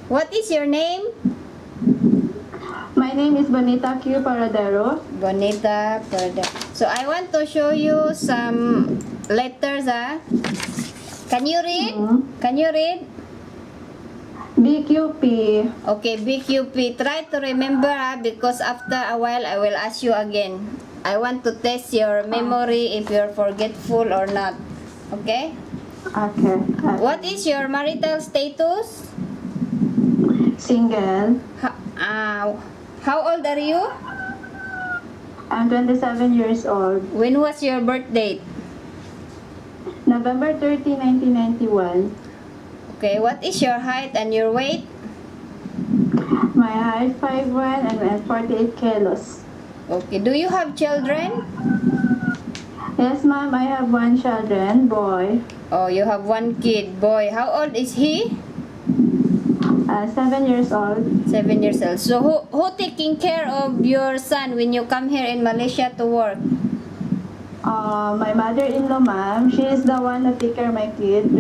What is your name? My name is Bonita Q. Paradero. Bonita Paradero. So I want to show you some letters. Can you read? Can you read? BQP. Okay, BQP. Try to remember because after a while I will ask you again. I want to test your memory if you're forgetful or not. Okay? Okay. What is your marital status? Single. How old are you? I'm 27 years old. When was your birth date? November 30, 1991. Okay, what is your height and your weight? My height 5'1" and I'm 48 kilos. Okay, do you have children? Yes, ma'am. I have one children, boy. Oh, you have one kid, boy. How old is he? 7 years old. 7 years old. So who taking care of your son when you come here in Malaysia to work? My mother-in-law, ma'am. She is the one that take care of my kid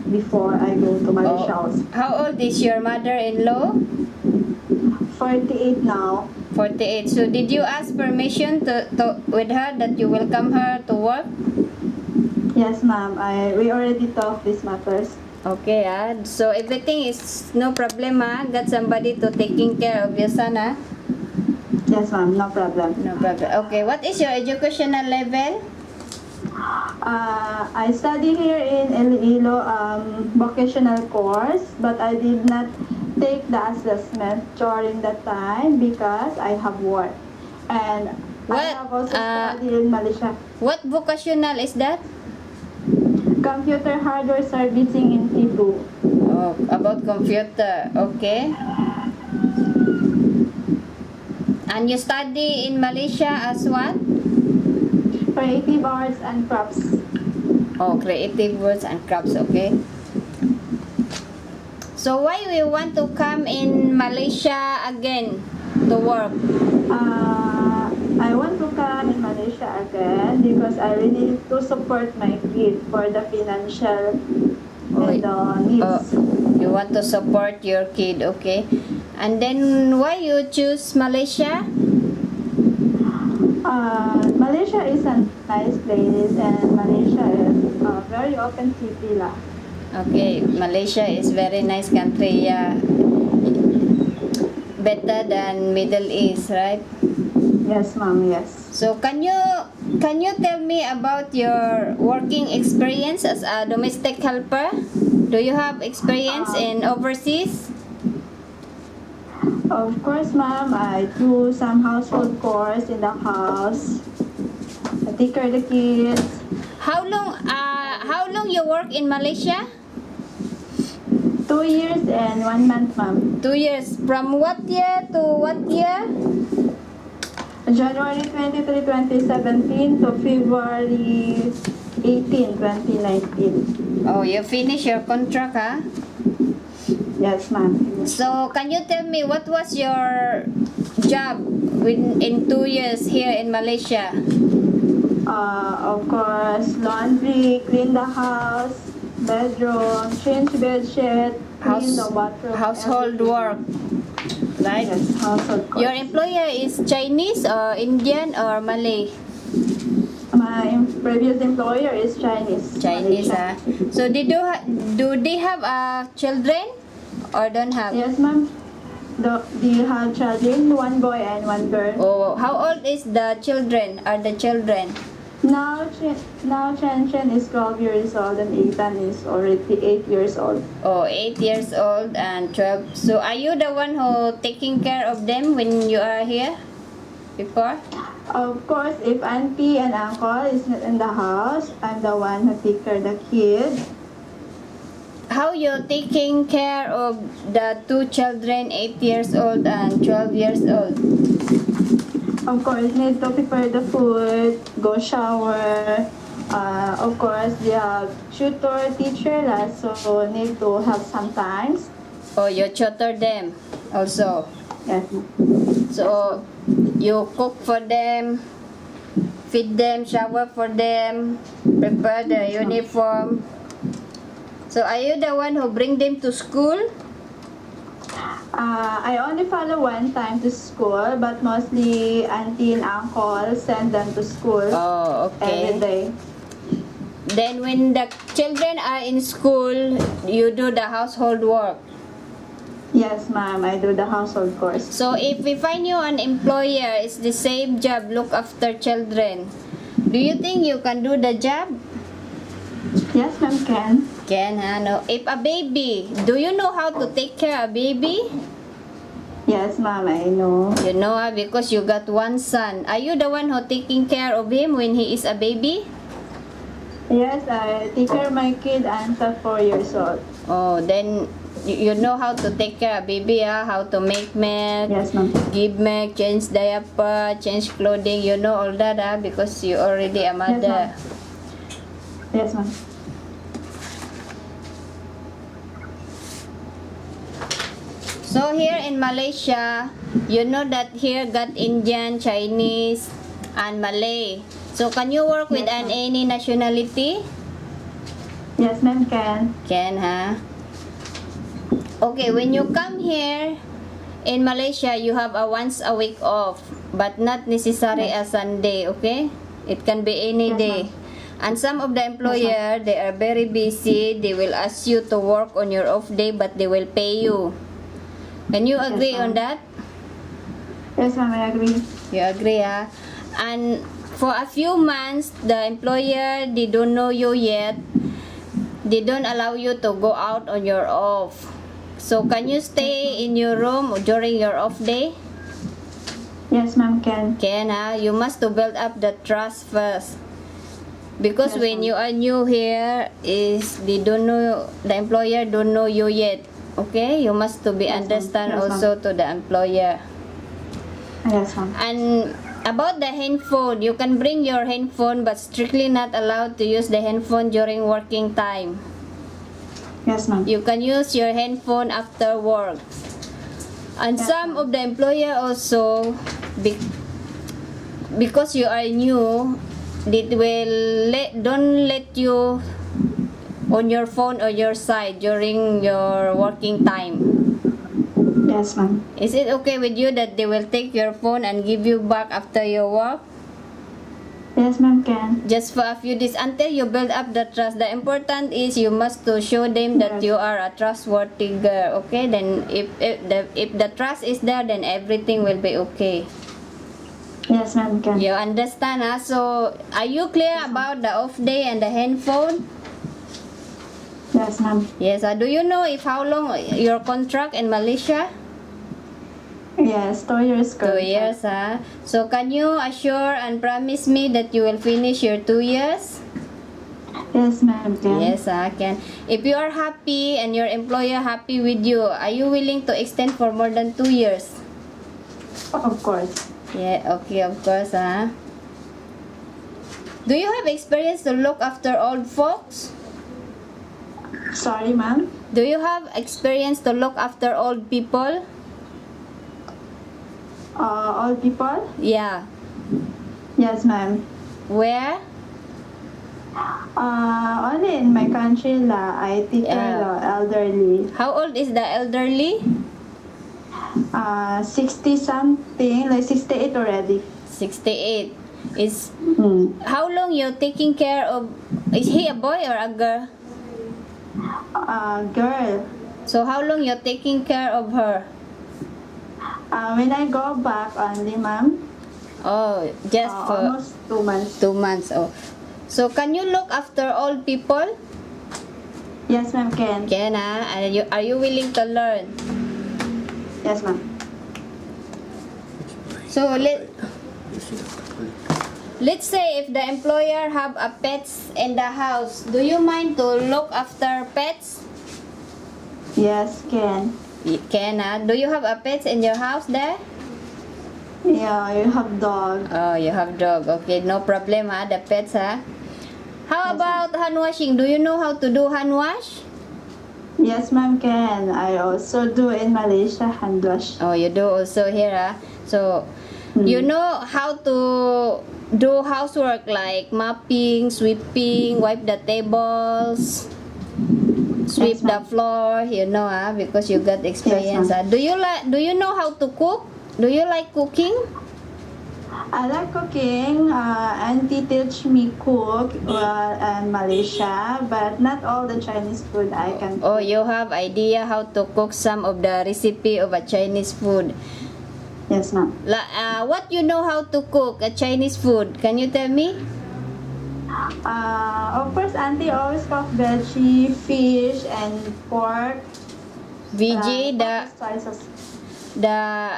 before I go to Malaysia. Also. How old is your mother-in-law? 48 now. 48. So did you ask permission to with her that you welcome her to work? Yes, ma'am. We already talked these matters. Okay, so everything is no problem, got somebody to taking care of your son, Yes, ma'am. No problem. No problem. Okay, what is your educational level? I study here in Iloilo vocational course, but I did not take the assessment during that time because I have work. And I have also studied in Malaysia. What vocational is that? Computer hardware servicing in Cebu. Oh, about computer. Okay. And you study in Malaysia as what? Creative arts and crafts. Oh, creative arts and crafts. Okay. So why we want to come in Malaysia again to work? I want to come in Malaysia again because I really need to support my kid for the financial and needs. You want to support your kid, okay? And then why you choose Malaysia? Malaysia is a nice place and Malaysia is a very open city lah. Okay, Malaysia is very nice country, yeah. Better than Middle East, right? Yes, ma'am, yes. So can you tell me about your working experience as a domestic helper? Do you have experience in overseas? Of course, ma'am. I do some household chores in the house. I take care of the kids. How long you work in Malaysia? 2 years and 1 month, ma'am. 2 years. From what year to what year? January 23, 2017 to February 18, 2019. Oh, you finish your contract, huh? Yes, ma'am. So, can you tell me what was your job in 2 years here in Malaysia? Of course, laundry, clean the house, bedroom, change bed sheet, clean the bathroom. Household everything. work, right? Yes, household chores. Your employer is Chinese or Indian or Malay? My previous employer is Chinese. Chinese, Malaysian. So, do they have children or don't have? Yes, ma'am. Do you have children? 1 boy and 1 girl. Oh, how old is the children? Are the children? Now Chen Chen is 12 years old and Ethan is already 8 years old. Oh, 8 years old and 12. So, are you the one who taking care of them when you are here before? Of course, if auntie and uncle is not in the house, I'm the one who take care of the kid. How you taking care of the 2 children, 8 years old and 12 years old? Of course, need to prepare the food, go shower. Of course, they have tutor, teacher lah, so need to help sometimes. Oh, you tutor them also. Yes. So, you cook for them, feed them, shower for them, prepare the uniform. So, are you the one who bring them to school? I only follow one time to school, but mostly auntie and uncle send them to school Oh, every okay. day. Then when the children are in school, you do the household work. Yes, ma'am, I do the household chores. So if we find you an employer, it's the same job, look after children. Do you think you can do the job? Yes, ma'am, can. Can, no. If a baby, do you know how to take care of a baby? Yes, ma'am, I know. You know, because you got one son. Are you the one who taking care of him when he is a baby? Yes, I take care of my kid until 4 years old. Oh, then you know how to take care of baby, how to make milk, Yes, ma'am. give milk, change diaper, change clothing. You know all that, because you already a mother. Yes, ma'am. So here in Malaysia, you know that here got Indian, Chinese, and Malay. So can you work with Yes, ma'am. any nationality? Yes, ma'am, can. Can, Okay, when you come here in Malaysia, you have a once a week off, but not necessary a Sunday, okay? It can be any Yes, day. And some of the employer, they are very busy. They will ask you to work on your off day, but they will pay you. Can you agree on ma'am. that? Yes, ma'am, I agree. You agree, And for a few months, the employer, they don't know you yet. They don't allow you to go out on your off. So can you stay in your room during your off day? Yes, ma'am, can. Can, You must to build up the trust first. Because Yes, when ma'am. you are new here, is they don't know, the employer don't know you yet. Okay, you must to be Yes, ma'am. understand Yes, ma'am. also to the employer. Yes, ma'am. And about the handphone, you can bring your handphone, but strictly not allowed to use the handphone during working time. Yes, ma'am. You can use your handphone after work. And Yes, some ma'am. of the employer also, because you are new, they will don't let you on your phone or your side during your working time. Yes, ma'am. Is it okay with you that they will take your phone and give you back after your work? Yes, ma'am, can. Just for a few days until you build up the trust. The important is you must to show them that Yes. you are a trustworthy girl. Okay, then if the trust is there, then everything will be okay. Yes, ma'am, can. You understand, So are you clear about the off day and the handphone? Yes, ma'am. Yes. Do you know if how long your contract in Malaysia? Yes, 2 years. 2 years, So can you assure and promise me that you will finish your 2 years? Yes, ma'am, can. Yes, can. If you are happy and your employer happy with you, are you willing to extend for more than 2 years? Of course. Yeah, okay, of course, Do you have experience to look after old folks? Sorry, ma'am. Do you have experience to look after old people? All people? Yeah. Yes, ma'am. Where? Only in my country I take care Yeah. of elderly. How old is the elderly? 60 something, like 68 already. 68. Is Hmm. how long you taking care of? Is he a boy or a girl? Girl. So how long you taking care of her? When I go back only, ma'am. Oh, just for Almost 2 months. 2 months. Oh, so can you look after old people? Yes, ma'am, can. Can, are you willing to learn? Yes, ma'am. So let's say if the employer have a pets in the house, do you mind to look after pets? Yes, can. Can, do you have a pets in your house there? Yeah, you have dog. Oh, you have dog. Okay, no problem, the pets, How Yes, about hand washing? Do you know how to do hand wash? Yes, ma'am, can. I also do in Malaysia hand wash. Oh, you do also here, So, you know how to do housework like mopping, sweeping, wipe the tables. sweep Yes, the ma'am. floor, you know, because you got experience. ma'am. Do you know how to cook? Do you like cooking? I like cooking. Auntie teach me cook in Malaysia, but not all the Chinese food I can Oh, cook. you have idea how to cook some of the recipe of a Chinese food. Yes, ma'am. What you know how to cook a Chinese food? Can you tell me? Of course, Auntie always cook veggie, fish, and pork. VG, Pork slices. the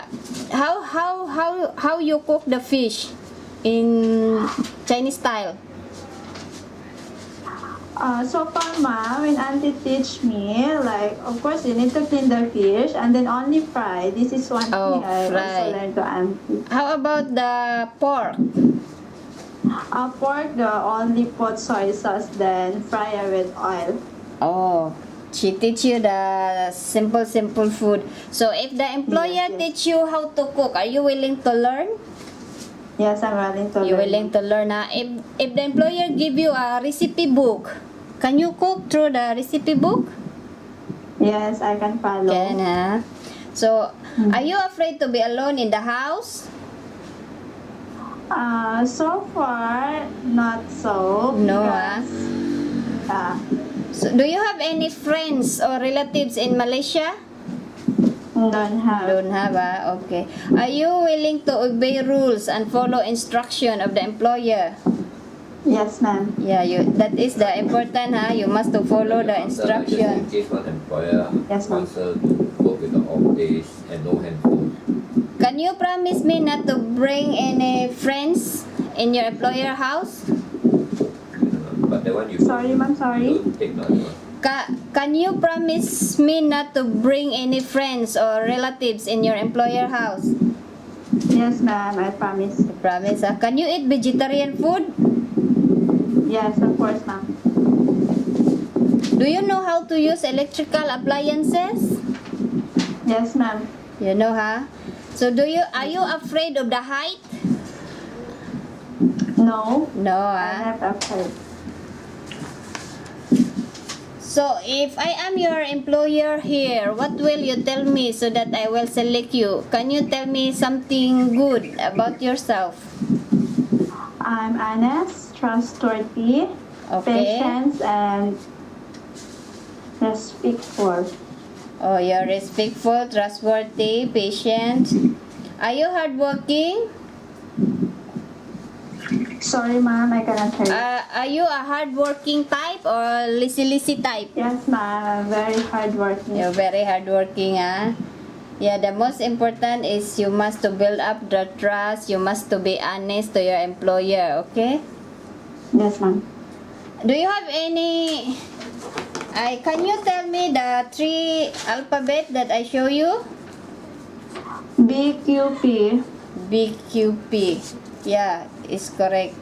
how you cook the fish in Chinese style? So far, ma'am, when Auntie teach me, like, of course, you need to clean the fish and then only fry. This is one Oh, thing I fry. also learned to Auntie. How about the pork? Pork, the only put soy sauce, then fry it with oil. Oh, she teach you the simple food. So if the employer Yes, yes. teach you how to cook, are you willing to learn? Yes, I'm willing to You learn. willing to learn? If the employer give you a recipe book, can you cook through the recipe book? Yes, I can follow. Can. So, are you afraid to be alone in the house? So far, not so. No, because, So, do you have any friends or relatives in Malaysia? don't have. Don't have, okay. Are you willing to obey rules and follow instruction of the employer? Yes, ma'am. Yeah, that is the important, You must to follow the instruction. In case one employer Yes, ma'am. wants her to work with the off days and no handphone. Can you promise me not to bring any friends in your employer house? But that one you Sorry, ma'am, sorry. don't take that one. Can you promise me not to bring any friends or relatives in your employer house? Yes, ma'am, I promise. Promise, Can you eat vegetarian food? Yes, of course, ma'am. Do you know how to use electrical appliances? Yes, ma'am. You know, So are you afraid of the height? No, No, I'm not afraid. So if I am your employer here, what will you tell me so that I will select you? Can you tell me something good about yourself? I'm honest, trustworthy, Okay. patient, and respectful. Oh, you're respectful, trustworthy, patient. Are you hardworking? Sorry, ma'am, I cannot hear you. Are you a hardworking type or lazy type? Yes, ma'am, I'm very hardworking. You're very hardworking, Yeah, the most important is you must to build up the trust. You must to be honest to your employer, okay? Yes, ma'am. Do you have any... can you tell me the 3 alphabet that I show you? BQP. BQP. Yeah, it's correct.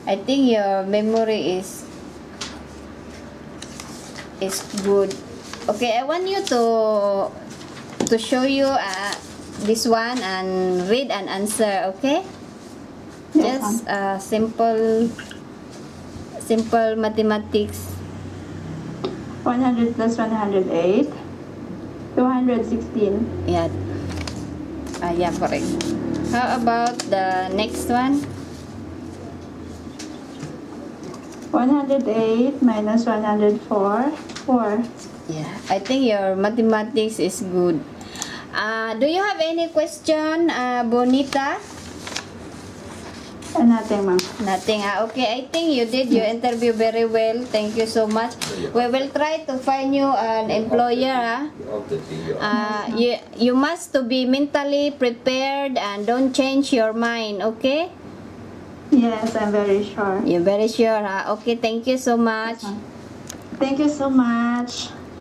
I think your memory is good. Okay, I want you to show you this one and read and answer, okay? Yes, Just simple mathematics. 100 plus 108. 216. Yeah. Yeah, correct. How about the next one? 108 minus 104. 4. Yeah, I think your mathematics is good. Do you have any question, Bonita? Nothing, ma'am. Nothing. Okay, I think you did your interview very well. Thank you so much. We will try to find you an employer. Off the thing, you're You must to be mentally prepared and don't change your mind. Okay? Yes, I'm very sure. You're very sure. Okay, thank you so much. Thank you so much.